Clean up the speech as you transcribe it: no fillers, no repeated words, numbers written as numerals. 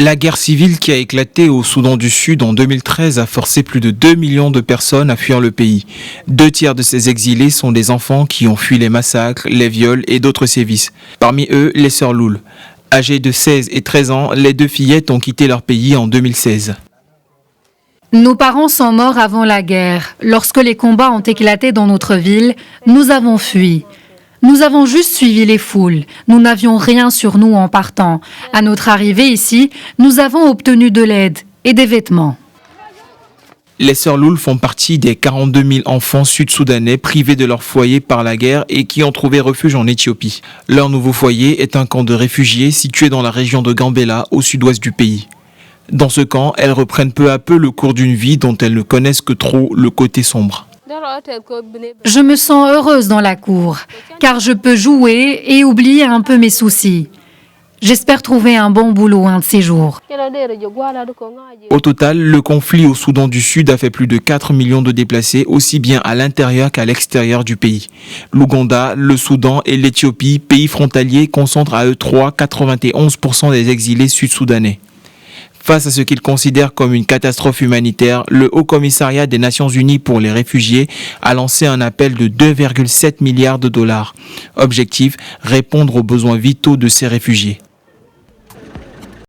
La guerre civile qui a éclaté au Soudan du Sud en 2013 a forcé plus de 2 millions de personnes à fuir le pays. 2 tiers de ces exilés sont des enfants qui ont fui les massacres, les viols et d'autres sévices. Parmi eux, les sœurs Loul. Âgées de 16 et 13 ans, les 2 fillettes ont quitté leur pays en 2016. Nos parents sont morts avant la guerre. Lorsque les combats ont éclaté dans notre ville, nous avons fui. Nous avons juste suivi les foules. Nous n'avions rien sur nous en partant. À notre arrivée ici, nous avons obtenu de l'aide et des vêtements. Les sœurs Loul font partie des 42 000 enfants sud-soudanais privés de leur foyer par la guerre et qui ont trouvé refuge en Éthiopie. Leur nouveau foyer est un camp de réfugiés situé dans la région de Gambela, au sud-ouest du pays. Dans ce camp, elles reprennent peu à peu le cours d'une vie dont elles ne connaissent que trop le côté sombre. Je me sens heureuse dans la cour, car je peux jouer et oublier un peu mes soucis. J'espère trouver un bon boulot un de ces jours. Au total, le conflit au Soudan du Sud a fait plus de 4 millions de déplacés, aussi bien à l'intérieur qu'à l'extérieur du pays. L'Ouganda, le Soudan et l'Éthiopie, pays frontaliers, concentrent à eux trois 91% des exilés sud-soudanais. Face à ce qu'ils considèrent comme une catastrophe humanitaire, le Haut-Commissariat des Nations Unies pour les réfugiés a lancé un appel de 2,7 milliards de dollars. Objectif, répondre aux besoins vitaux de ces réfugiés.